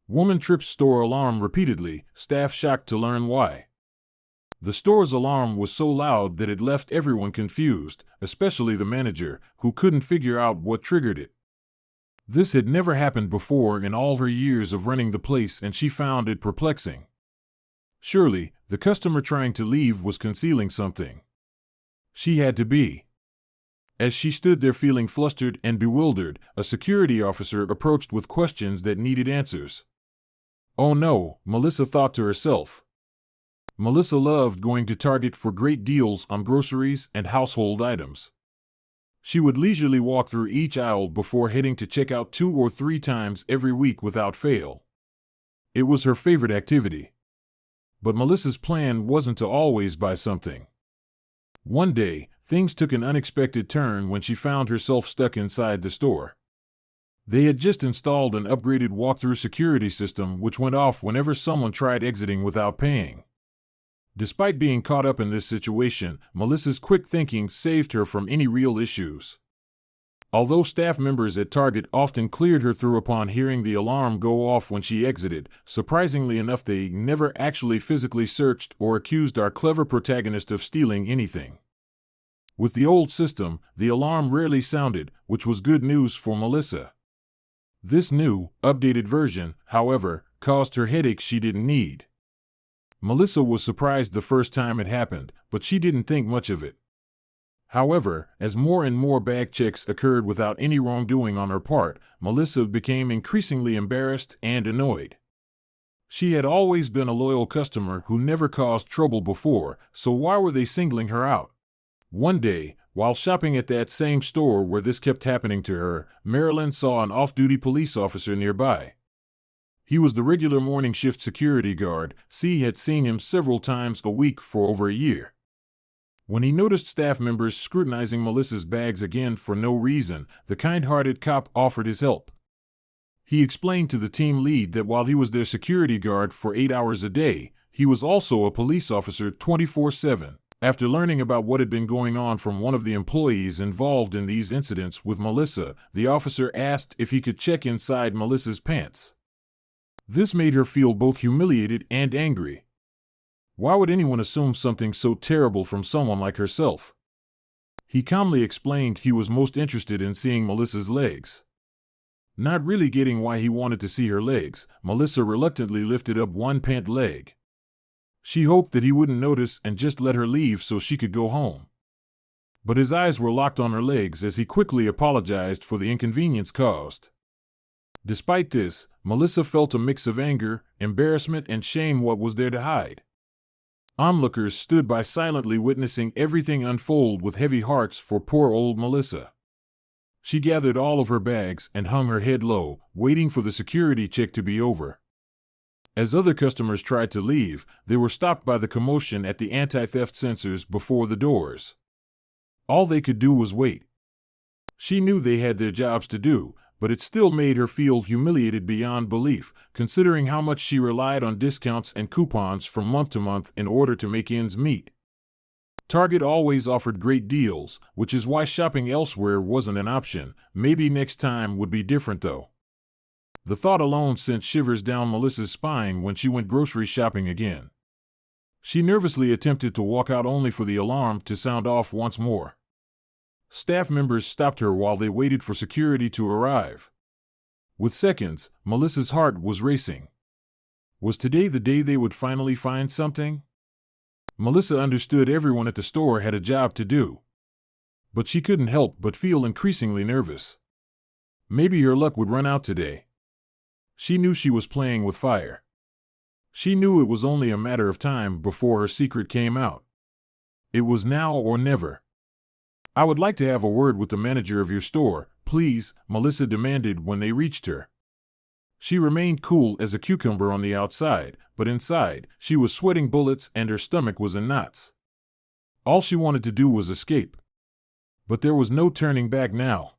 Woman trips store alarm repeatedly, staff shocked to learn why. The store's alarm was so loud that it left everyone confused, especially the manager, who couldn't figure out what triggered it. This had never happened before in all her years of running the place, and she found it perplexing. Surely, the customer trying to leave was concealing something. She had to be. As she stood there feeling flustered and bewildered, a security officer approached with questions that needed answers. Oh no, Melissa thought to herself. Melissa loved going to Target for great deals on groceries and household items. She would leisurely walk through each aisle before heading to check out 2 or 3 times every week without fail. It was her favorite activity. But Melissa's plan wasn't to always buy something. One day, things took an unexpected turn when she found herself stuck inside the store. They had just installed an upgraded walk-through security system which went off whenever someone tried exiting without paying. Despite being caught up in this situation, Melissa's quick thinking saved her from any real issues. Although staff members at Target often cleared her through upon hearing the alarm go off when she exited, surprisingly enough they never actually physically searched or accused our clever protagonist of stealing anything. With the old system, the alarm rarely sounded, which was good news for Melissa. This new, updated version, however, caused her headaches she didn't need. Melissa was surprised the first time it happened, but she didn't think much of it. However, as more and more bag checks occurred without any wrongdoing on her part, Melissa became increasingly embarrassed and annoyed. She had always been a loyal customer who never caused trouble before, so why were they singling her out? One day, while shopping at that same store where this kept happening to her, Marilyn saw an off-duty police officer nearby. He was the regular morning shift security guard. She had seen him several times a week for over a year. When he noticed staff members scrutinizing Melissa's bags again for no reason, the kind-hearted cop offered his help. He explained to the team lead that while he was their security guard for 8 hours a day, he was also a police officer 24/7. After learning about what had been going on from one of the employees involved in these incidents with Melissa, the officer asked if he could check inside Melissa's pants. This made her feel both humiliated and angry. Why would anyone assume something so terrible from someone like herself? He calmly explained he was most interested in seeing Melissa's legs. Not really getting why he wanted to see her legs, Melissa reluctantly lifted up one pant leg. She hoped that he wouldn't notice and just let her leave so she could go home. But his eyes were locked on her legs as he quickly apologized for the inconvenience caused. Despite this, Melissa felt a mix of anger, embarrassment, and shame. What was there to hide? Onlookers stood by silently witnessing everything unfold with heavy hearts for poor old Melissa. She gathered all of her bags and hung her head low, waiting for the security check to be over. As other customers tried to leave, they were stopped by the commotion at the anti-theft sensors before the doors. All they could do was wait. She knew they had their jobs to do, but it still made her feel humiliated beyond belief, considering how much she relied on discounts and coupons from month to month in order to make ends meet. Target always offered great deals, which is why shopping elsewhere wasn't an option. Maybe next time would be different though. The thought alone sent shivers down Melissa's spine when she went grocery shopping again. She nervously attempted to walk out only for the alarm to sound off once more. Staff members stopped her while they waited for security to arrive. With seconds, Melissa's heart was racing. Was today the day they would finally find something? Melissa understood everyone at the store had a job to do. But she couldn't help but feel increasingly nervous. Maybe her luck would run out today. She knew she was playing with fire. She knew it was only a matter of time before her secret came out. It was now or never. "I would like to have a word with the manager of your store, please," Melissa demanded when they reached her. She remained cool as a cucumber on the outside, but inside, she was sweating bullets and her stomach was in knots. All she wanted to do was escape. But there was no turning back now.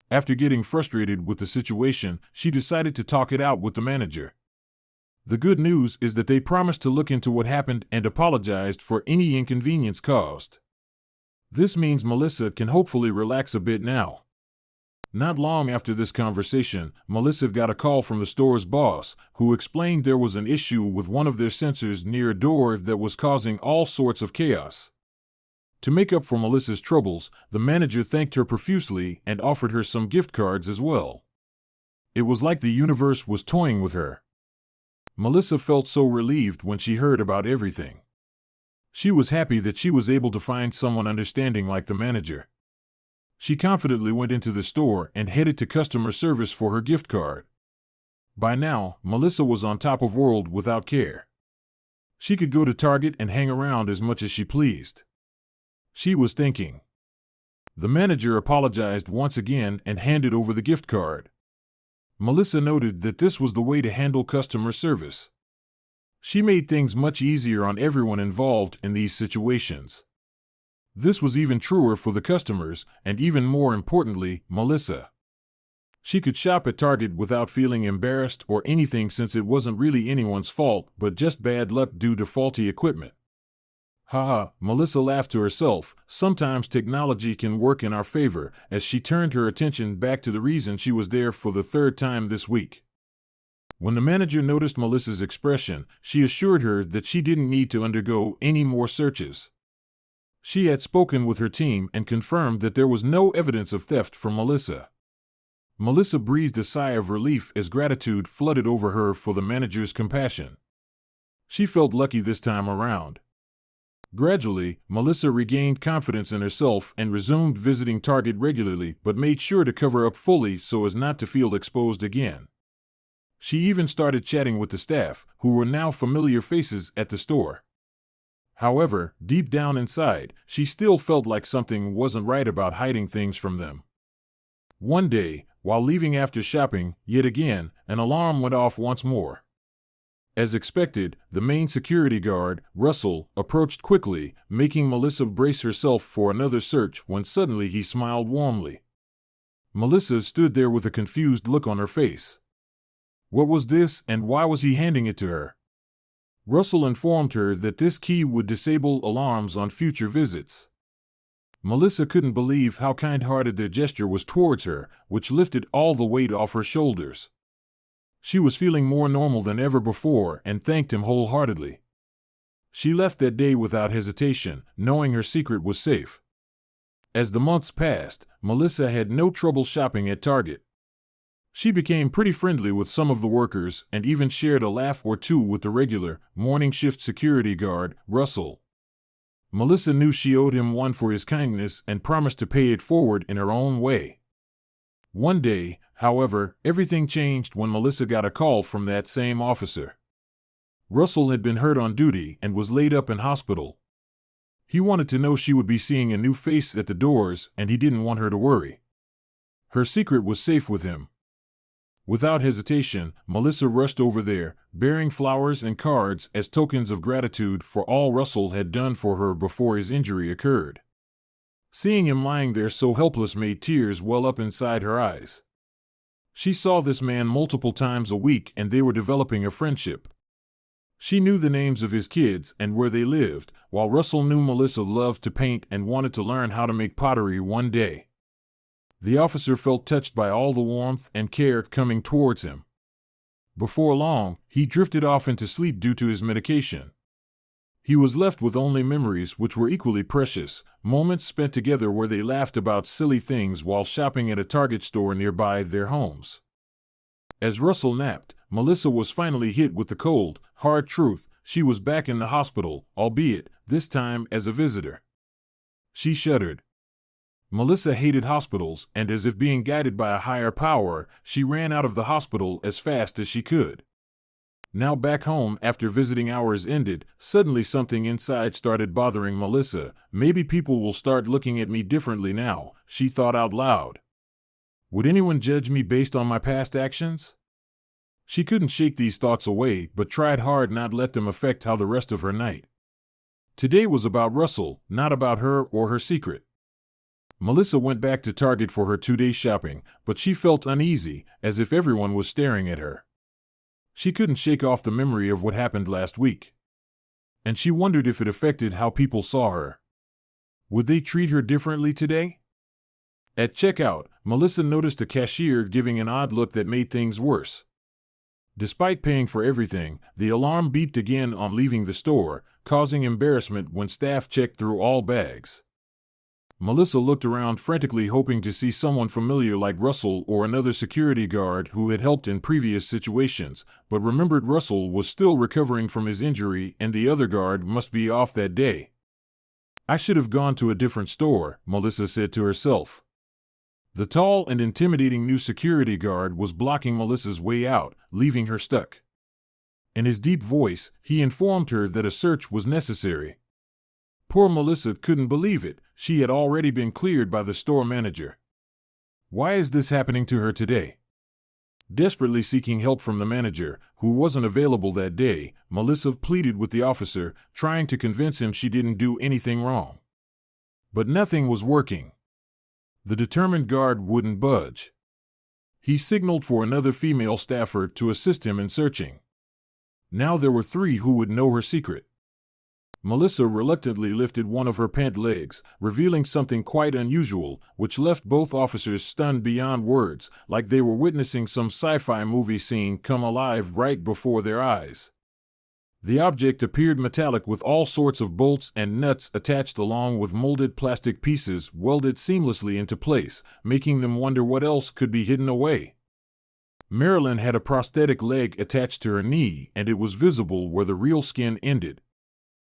After getting frustrated with the situation, she decided to talk it out with the manager. The good news is that they promised to look into what happened and apologized for any inconvenience caused. This means Melissa can hopefully relax a bit now. Not long after this conversation, Melissa got a call from the store's boss, who explained there was an issue with one of their sensors near a door that was causing all sorts of chaos. To make up for Melissa's troubles, the manager thanked her profusely and offered her some gift cards as well. It was like the universe was toying with her. Melissa felt so relieved when she heard about everything. She was happy that she was able to find someone understanding like the manager. She confidently went into the store and headed to customer service for her gift card. By now, Melissa was on top of world without care. She could go to Target and hang around as much as she pleased. She was thinking. The manager apologized once again and handed over the gift card. Melissa noted that this was the way to handle customer service. She made things much easier on everyone involved in these situations. This was even truer for the customers, and even more importantly, Melissa. She could shop at Target without feeling embarrassed or anything, since it wasn't really anyone's fault, but just bad luck due to faulty equipment. Haha, Melissa laughed to herself. Sometimes technology can work in our favor, as she turned her attention back to the reason she was there for the third time this week. When the manager noticed Melissa's expression, she assured her that she didn't need to undergo any more searches. She had spoken with her team and confirmed that there was no evidence of theft from Melissa. Melissa breathed a sigh of relief as gratitude flooded over her for the manager's compassion. She felt lucky this time around. Gradually, Melissa regained confidence in herself and resumed visiting Target regularly, but made sure to cover up fully so as not to feel exposed again. She even started chatting with the staff, who were now familiar faces at the store. However, deep down inside, she still felt like something wasn't right about hiding things from them. One day, while leaving after shopping, yet again, an alarm went off once more. As expected, the main security guard, Russell, approached quickly, making Melissa brace herself for another search when suddenly he smiled warmly. Melissa stood there with a confused look on her face. What was this, and why was he handing it to her? Russell informed her that this key would disable alarms on future visits. Melissa couldn't believe how kind-hearted their gesture was towards her, which lifted all the weight off her shoulders. She was feeling more normal than ever before and thanked him wholeheartedly. She left that day without hesitation, knowing her secret was safe. As the months passed, Melissa had no trouble shopping at Target. She became pretty friendly with some of the workers and even shared a laugh or two with the regular, morning shift security guard, Russell. Melissa knew she owed him one for his kindness and promised to pay it forward in her own way. One day, however, everything changed when Melissa got a call from that same officer. Russell had been hurt on duty and was laid up in hospital. He wanted to know she would be seeing a new face at the doors, and he didn't want her to worry. Her secret was safe with him. Without hesitation, Melissa rushed over there, bearing flowers and cards as tokens of gratitude for all Russell had done for her before his injury occurred. Seeing him lying there so helpless made tears well up inside her eyes. She saw this man multiple times a week, and they were developing a friendship. She knew the names of his kids and where they lived, while Russell knew Melissa loved to paint and wanted to learn how to make pottery one day. The officer felt touched by all the warmth and care coming towards him. Before long, he drifted off into sleep due to his medication. He was left with only memories which were equally precious, moments spent together where they laughed about silly things while shopping at a Target store nearby their homes. As Russell napped, Melissa was finally hit with the cold, hard truth. She was back in the hospital, albeit, this time as a visitor. She shuddered. Melissa hated hospitals, and as if being guided by a higher power, she ran out of the hospital as fast as she could. Now back home after visiting hours ended, suddenly something inside started bothering Melissa. Maybe people will start looking at me differently now, she thought out loud. Would anyone judge me based on my past actions? She couldn't shake these thoughts away, but tried hard not let them affect how the rest of her night. Today was about Russell, not about her or her secret. Melissa went back to Target for her 2-day shopping, but she felt uneasy, as if everyone was staring at her. She couldn't shake off the memory of what happened last week. And she wondered if it affected how people saw her. Would they treat her differently today? At checkout, Melissa noticed a cashier giving an odd look that made things worse. Despite paying for everything, the alarm beeped again on leaving the store, causing embarrassment when staff checked through all bags. Melissa looked around frantically, hoping to see someone familiar like Russell or another security guard who had helped in previous situations, but remembered Russell was still recovering from his injury and the other guard must be off that day. I should have gone to a different store, Melissa said to herself. The tall and intimidating new security guard was blocking Melissa's way out, leaving her stuck. In his deep voice, he informed her that a search was necessary. Poor Melissa couldn't believe it. She had already been cleared by the store manager. Why is this happening to her today? Desperately seeking help from the manager, who wasn't available that day, Melissa pleaded with the officer, trying to convince him she didn't do anything wrong. But nothing was working. The determined guard wouldn't budge. He signaled for another female staffer to assist him in searching. Now there were 3 who would know her secret. Melissa reluctantly lifted one of her pant legs, revealing something quite unusual, which left both officers stunned beyond words, like they were witnessing some sci-fi movie scene come alive right before their eyes. The object appeared metallic with all sorts of bolts and nuts attached along with molded plastic pieces welded seamlessly into place, making them wonder what else could be hidden away. Marilyn had a prosthetic leg attached to her knee, and it was visible where the real skin ended.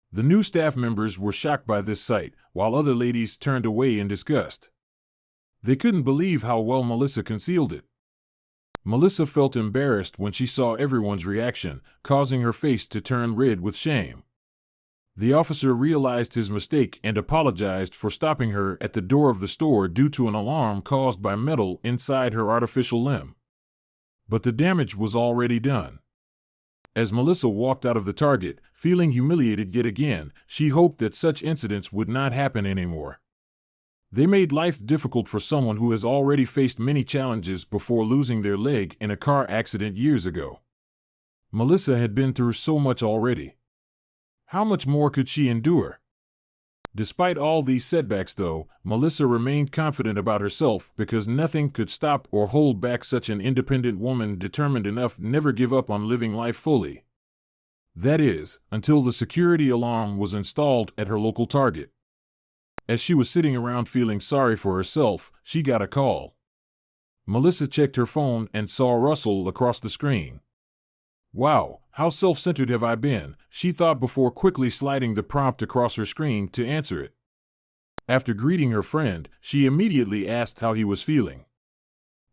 The new staff members were shocked by this sight, while other ladies turned away in disgust. They couldn't believe how well Melissa concealed it. Melissa felt embarrassed when she saw everyone's reaction, causing her face to turn red with shame. The officer realized his mistake and apologized for stopping her at the door of the store due to an alarm caused by metal inside her artificial limb. But the damage was already done. As Melissa walked out of the Target, feeling humiliated yet again, she hoped that such incidents would not happen anymore. They made life difficult for someone who has already faced many challenges before losing their leg in a car accident years ago. Melissa had been through so much already. How much more could she endure? Despite all these setbacks, though, Melissa remained confident about herself because nothing could stop or hold back such an independent woman determined enough never give up on living life fully. That is, until the security alarm was installed at her local Target. As she was sitting around feeling sorry for herself, she got a call. Melissa checked her phone and saw Russell across the screen. Wow, how self-centered have I been, she thought before quickly sliding the prompt across her screen to answer it. After greeting her friend, she immediately asked how he was feeling.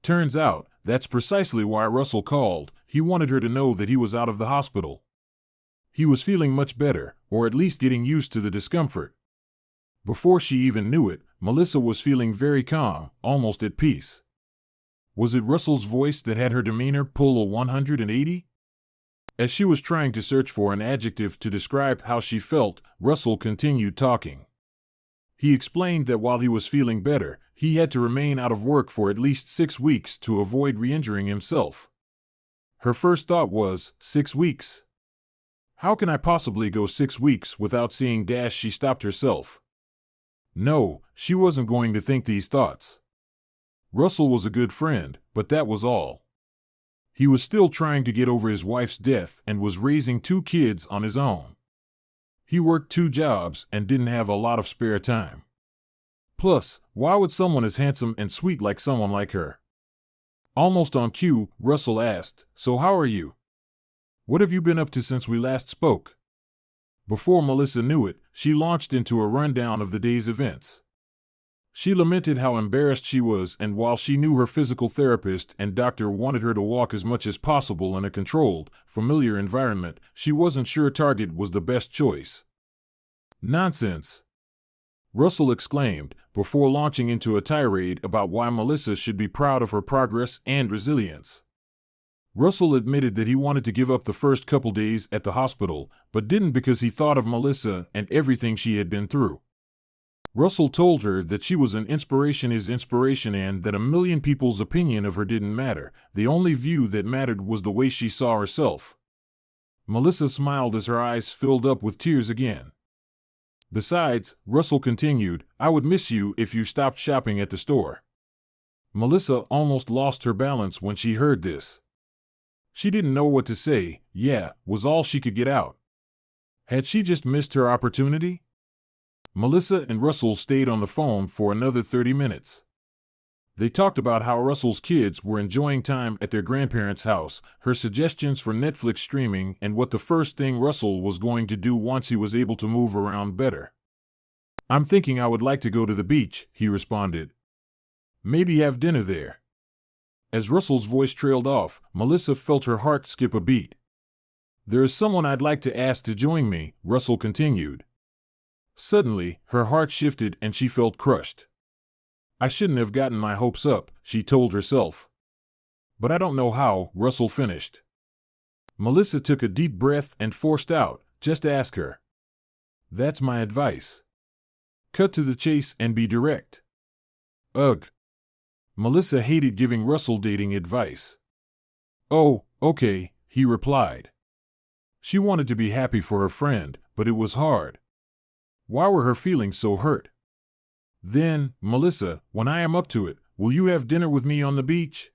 Turns out, that's precisely why Russell called. He wanted her to know that he was out of the hospital. He was feeling much better, or at least getting used to the discomfort. Before she even knew it, Melissa was feeling very calm, almost at peace. Was it Russell's voice that had her demeanor pull a 180? As she was trying to search for an adjective to describe how she felt, Russell continued talking. He explained that while he was feeling better, he had to remain out of work for at least 6 weeks to avoid re-injuring himself. Her first thought was, 6 weeks? How can I possibly go 6 weeks without seeing Dash? She stopped herself. No, she wasn't going to think these thoughts. Russell was a good friend, but that was all. He was still trying to get over his wife's death and was raising 2 kids on his own. He worked 2 jobs and didn't have a lot of spare time. Plus, why would someone as handsome and sweet like someone like her? Almost on cue, Russell asked, "So how are you? What have you been up to since we last spoke?" Before Melissa knew it, she launched into a rundown of the day's events. She lamented how embarrassed she was, and while she knew her physical therapist and doctor wanted her to walk as much as possible in a controlled, familiar environment, she wasn't sure Target was the best choice. Nonsense! Russell exclaimed, before launching into a tirade about why Melissa should be proud of her progress and resilience. Russell admitted that he wanted to give up the first couple days at the hospital, but didn't because he thought of Melissa and everything she had been through. Russell told her that she was an inspiration, his inspiration, and that a million people's opinion of her didn't matter. The only view that mattered was the way she saw herself. Melissa smiled as her eyes filled up with tears again. Besides, Russell continued, I would miss you if you stopped shopping at the store. Melissa almost lost her balance when she heard this. She didn't know what to say. Yeah, was all she could get out. Had she just missed her opportunity? Melissa and Russell stayed on the phone for another 30 minutes. They talked about how Russell's kids were enjoying time at their grandparents' house, her suggestions for Netflix streaming, and what the first thing Russell was going to do once he was able to move around better. "I'm thinking I would like to go to the beach," he responded. "Maybe have dinner there." As Russell's voice trailed off, Melissa felt her heart skip a beat. "There is someone I'd like to ask to join me," Russell continued. Suddenly, her heart shifted and she felt crushed. "I shouldn't have gotten my hopes up," she told herself. "But I don't know how," Russell finished. Melissa took a deep breath and forced out, "Just ask her." "That's my advice. Cut to the chase and be direct." Ugh. Melissa hated giving Russell dating advice. "Oh, okay," he replied. She wanted to be happy for her friend, but it was hard. Why were her feelings so hurt? "Then, Melissa, when I am up to it, will you have dinner with me on the beach?"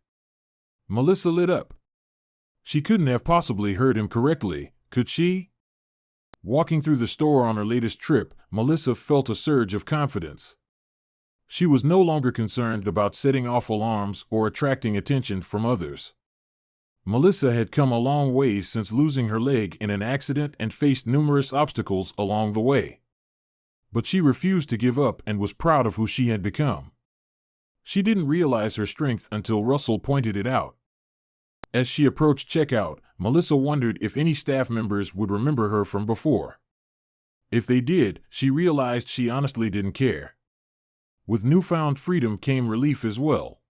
Melissa lit up. She couldn't have possibly heard him correctly, could she? Walking through the store on her latest trip, Melissa felt a surge of confidence. She was no longer concerned about setting off alarms or attracting attention from others. Melissa had come a long way since losing her leg in an accident and faced numerous obstacles along the way. But she refused to give up and was proud of who she had become. She didn't realize her strength until Russell pointed it out. As she approached checkout, Melissa wondered if any staff members would remember her from before. If they did, she realized she honestly didn't care. With newfound freedom came relief as well.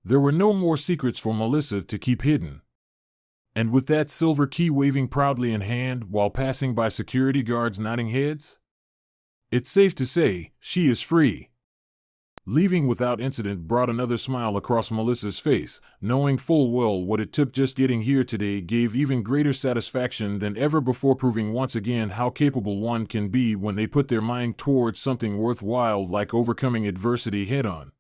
There were no more secrets for Melissa to keep hidden. And with that silver key waving proudly in hand while passing by security guards nodding heads, it's safe to say she is free. Leaving without incident brought another smile across Melissa's face. Knowing full well what it took just getting here today gave even greater satisfaction than ever before, proving once again how capable one can be when they put their mind towards something worthwhile like overcoming adversity head-on.